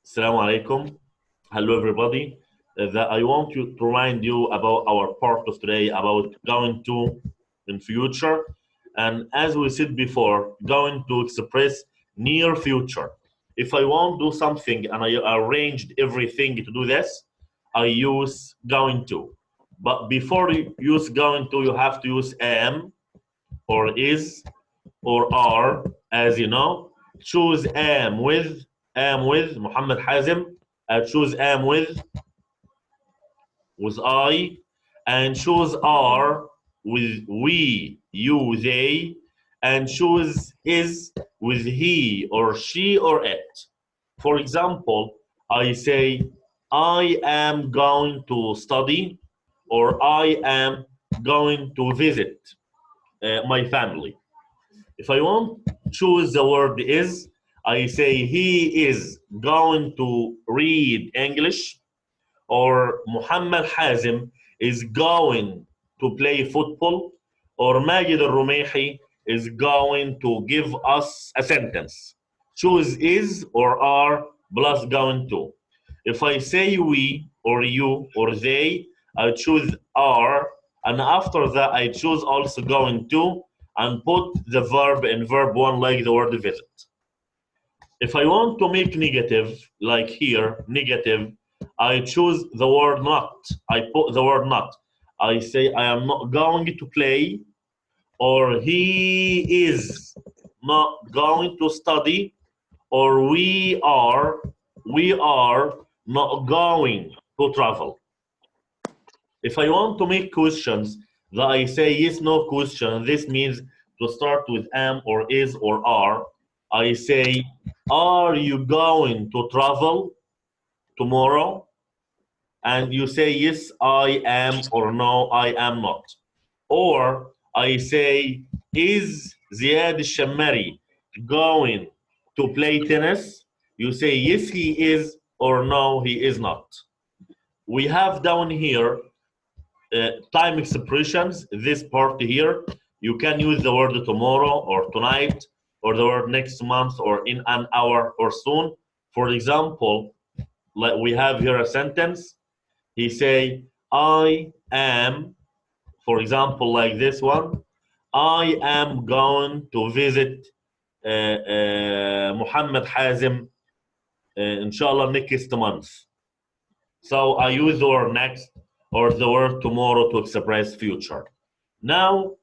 Assalamu alaikum. Hello, everybody. I want to remind you about our part of today about going to in future. And as we said before, going to express near future. If I want to do something and I arranged everything to do this, I use going to. But before you use going to, you have to use am or is or are, as you know. Choose am with Muhammad Hazim. Choose am with I, and choose are with we, you, they, and choose is with he or she or it. For example, I say, I am going to study, or I am going to visit my family. If I want to choose the word is, I say he is going to read English, or Muhammad Hazim is going to play football, or Majid al-Rumayhi is going to give us a sentence. Choose is or are plus going to. If I say we or you or they, I choose are, and after that I choose also going to, and put the verb in verb one like the word visit. If I want to make negative, like here, negative, I choose the word not. I put the word not. I say I am not going to play, or he is not going to study, or we are not going to travel. If I want to make questions, that I say yes, no question, this means to start with am or is or are. I say, are you going to travel tomorrow? And you say yes, I am, or no, I am not. Or I say, is Ziad al-Shammari going to play tennis? You say yes, he is, or no, he is not. We have down here time expressions, this part here. You can use the word tomorrow or tonight, or the word next month, or in an hour or soon. For example, like we have here a sentence. He say, I am, for example, like this one, I am going to visit Muhammad Hazim, inshallah, next month. So I use the word next or the word tomorrow to express future. Now,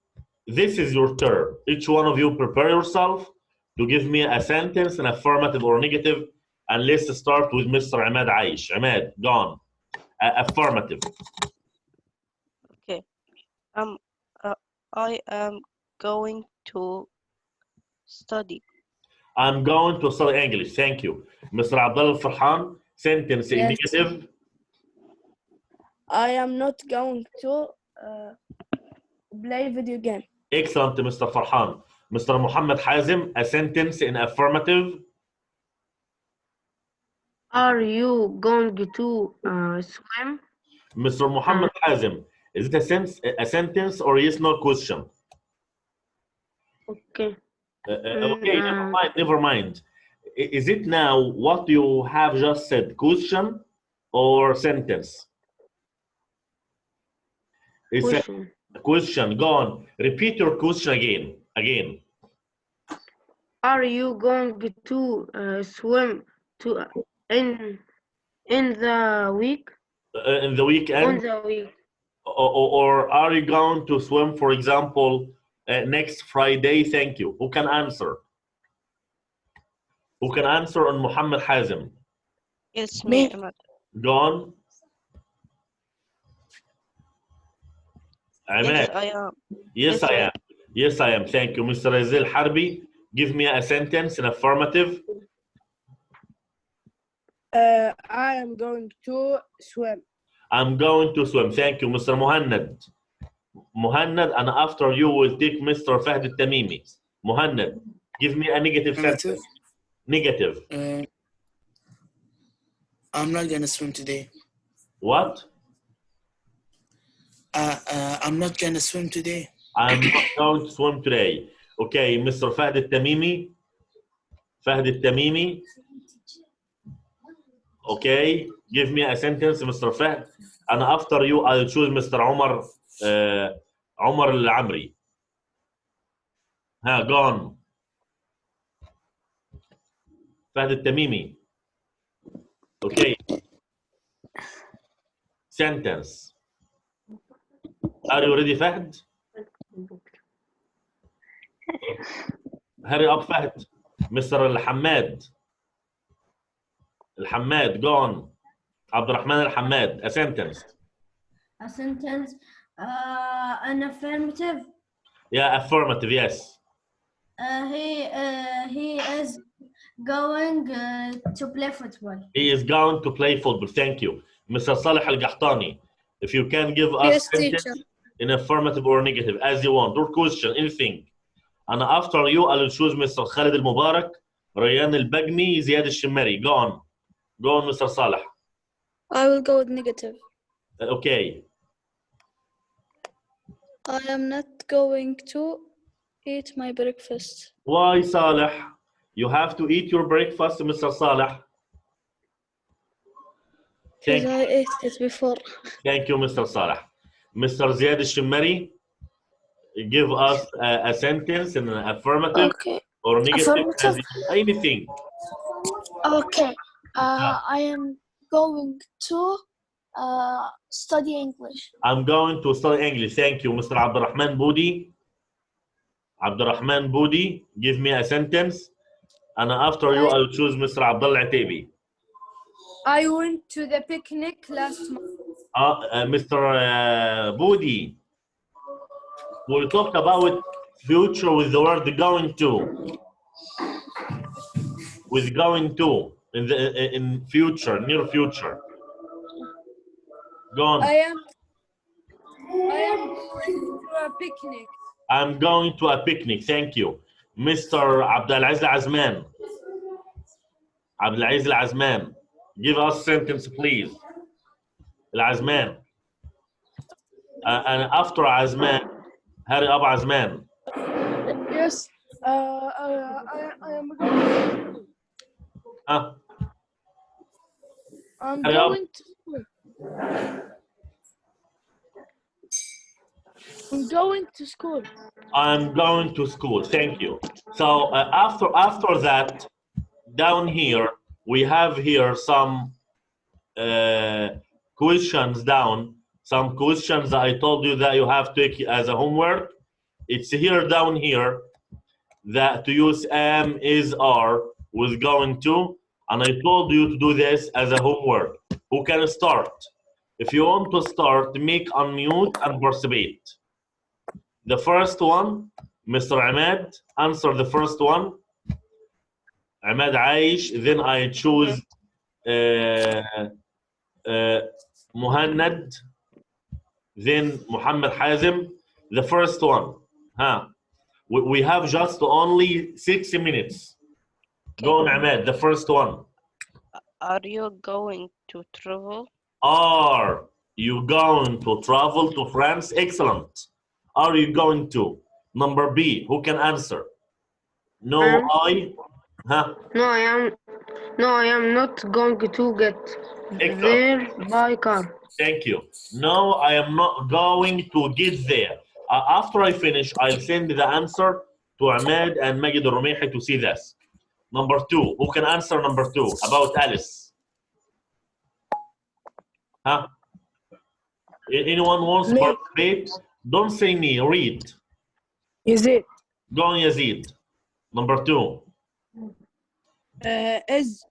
this is your turn. Each one of you prepare yourself to give me a sentence, an affirmative or negative, and let's start with Mr. Ahmed Aish. Ahmed, gone. Affirmative. Okay. I am going to study. I'm going to study English. Thank you. Mr. Abdullah Farhan, sentence in Yes. negative. I am not going to play video game. Excellent, Mr. Farhan. Mr. Muhammad Hazim, a sentence in affirmative. Are you going to swim? Mr. Muhammad Hazim, is it a sentence or yes, no question? Okay. Okay, never mind. Is it now what you have just said, question or sentence? It's Question. a question. Go on. Repeat your question again. Are you going to swim in the week? In the weekend? On the week. Or are you going to swim, for example, next Friday? Thank you. Who can answer? Who can answer on Muhammad Hazim? It's Me. me, Ahmed. Go on. Yes, Ahmed. I am. Yes, I am. Yes, I am. Thank you. Mr. Azil Harbi, give me a sentence in affirmative. I am going to swim. I'm going to swim. Thank you, Mr. Muhannad. Muhannad, and after you will take Mr. Fahd al-Tamimi. Muhannad, give me a negative sentence. Negative. I'm not gonna swim today. What? I'm not gonna swim today. I'm not going to swim today. Okay, Mr. Fahd al-Tamimi. Fahd al-Tamimi. Okay, give me a sentence, Mr. Fahd. And after you, I'll choose Mr. Omar. Omar Al-Amri. Gone. Fahd Al-Tamimi. Okay. Sentence. Are you ready, Fahd? Hurry up, Fahd. Mr. Al-Hammad. Al-Hammad, gone. Abdurrahman Al-Hammad, a sentence. A sentence. An affirmative. Yeah, affirmative, yes. He is going to play football. He is going to play football. Thank you. Mr. Saleh Al-Qahtani, if you can give us Yes, sentence teacher. in affirmative or negative, as you want, or question, anything. And after you, I'll choose Mr. Khalid Al-Mubarak, Rayyan Al-Bagmi, Ziyad Al-Shimmari. Go on. Go on, Mr. Saleh. I will go with negative. Okay. I am not going to eat my breakfast Why, Saleh? You have to eat your breakfast, Mr. Saleh. because I ate it before. Thank you, Mr. Saleh. Mr. Ziyad Al-Shimmari, give us a sentence in an affirmative Okay. or negative, Affirmative. anything. Okay. I am going to study English. I'm going to study English. Thank you, Mr. Abdurrahman Budi. Abdurrahman Budi, give me a sentence. And after you, I'll choose Mr. Abdullah Atibi. I went to the picnic last month. Mr. Budi, we talked about future with the word going to. With going to in future, near future. Go on. I am going to a picnic. I'm going to a picnic. Thank you. Mr. Abdulaziz Azman. Abdulaziz Azman. Give us sentence, please. Azman. And after Azman, hurry up, Azman. Yes. I am going. I'm Hurry up. going to school. I'm going to school. I'm going to school. Thank you. So after that, down here we have here some questions down. Some questions that I told you that you have to take as a homework. It's here down here that to use am, is, are with going to, and I told you to do this as a homework. Who can start? If you want to start, make unmute and participate. The first one, Mr. Ahmed, answer the first one. Ahmed Aish, then I choose Muhannad, then Muhammad Hazim. The first one. We have just only 6 minutes. Go on, Ahmed, the first one. Are you going to travel? Are you going to travel to France? Excellent. Are you going to? Number B, who can answer? No, I. No, I am not going to get Excellent. there by car. Thank you. No, I am not going to get there. After I finish, I'll send the answer to Ahmed and Magid al-Rumayhi to see this. Number 2, who can answer number 2 about Alice? Anyone wants to participate? Don't say me, read. Yazid. Go on, Yazid. Number 2. Is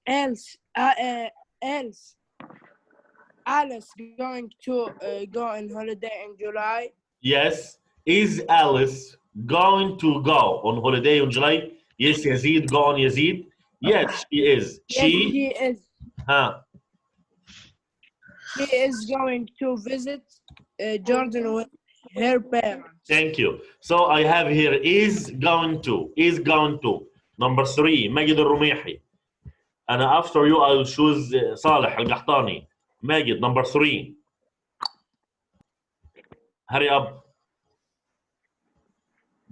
Alice going to go on holiday in July? Yes. Is Alice going to go on holiday in July? Yes, Yazid. Go on, Yazid. Yes, she is. Yes, she is. She is going to visit Jordan with her parents. Thank you. So I have here is going to. Is going to. Number 3, Magid al-Rumayhi. And after you, I'll choose Saleh Al-Qahtani. Magid, number 3. Hurry up.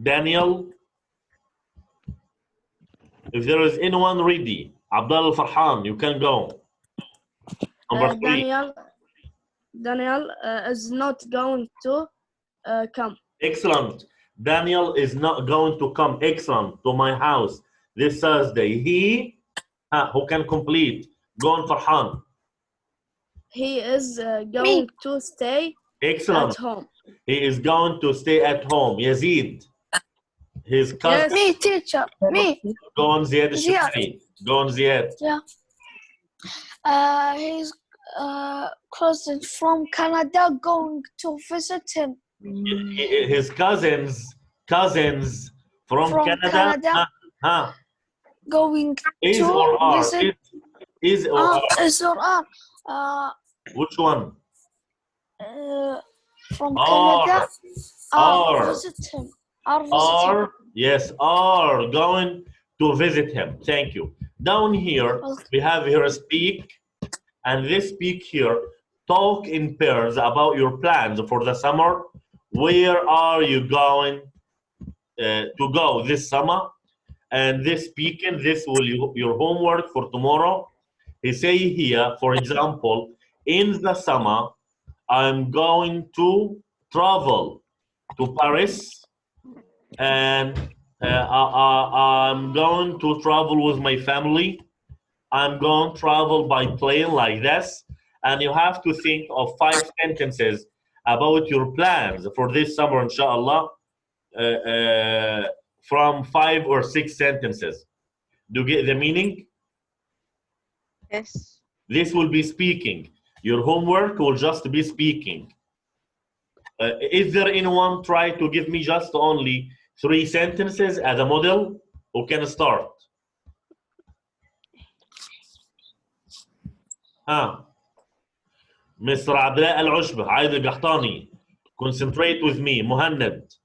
Daniel. If there is anyone ready, Abdullah Farhan, you can go. Number 3. Daniel is not going to come. Excellent. Daniel is not going to come. Excellent. To my house this Thursday. He, who can complete? Go on, Farhan. He is going to stay Excellent. at home. He is going to stay at home. Yazid. His cousin. Me, teacher. Me. Go on, Ziad Ziad. al-Shafari. Go on, Ziad. His cousin from Canada going to visit him. His cousins from Canada. Going Is to or are? visit. Is or are? Is or are. Which one? From Are. Canada. Are. Visit him. Are visit him. Are, yes, are going to visit him. Thank you. Down here, we have here a speak, and this speak here, talk in pairs about your plans for the summer. Where are you going to go this summer? And this speaking, this will your homework for tomorrow. He say here, for example, in the summer, I'm going to travel to Paris, and I'm going to travel with my family. I'm going to travel by plane like this. And you have to think of 5 sentences about your plans for this summer, inshallah, from 5 or 6 sentences. Do you get the meaning? Yes. This will be speaking. Your homework will just be speaking. Is there anyone try to give me just only 3 sentences as a model? Who can start? Mr. Abdullah Al-Ushbah, Aida Gahtani, concentrate with me. Muhannad,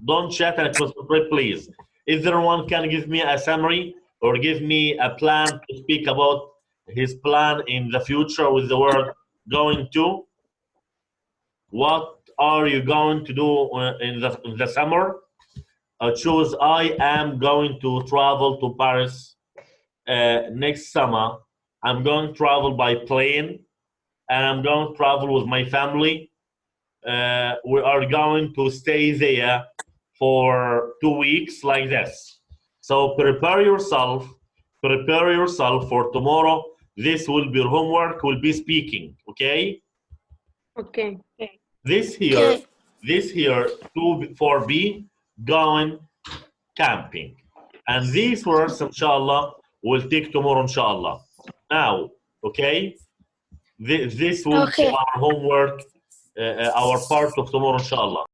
don't chat and concentrate, please. Is there one can give me a summary or give me a plan to speak about his plan in the future with the word going to? What are you going to do in the summer? Choose I am going to travel to Paris next summer. I'm going to travel by plane, and I'm going to travel with my family. We are going to stay there for 2 weeks like this. So prepare yourself for tomorrow. This will be your homework, will be speaking, okay? Okay. This here, 4B, going camping. And these words, inshallah, will take tomorrow, inshallah. Now, okay? This will be our homework, our part of tomorrow, inshallah.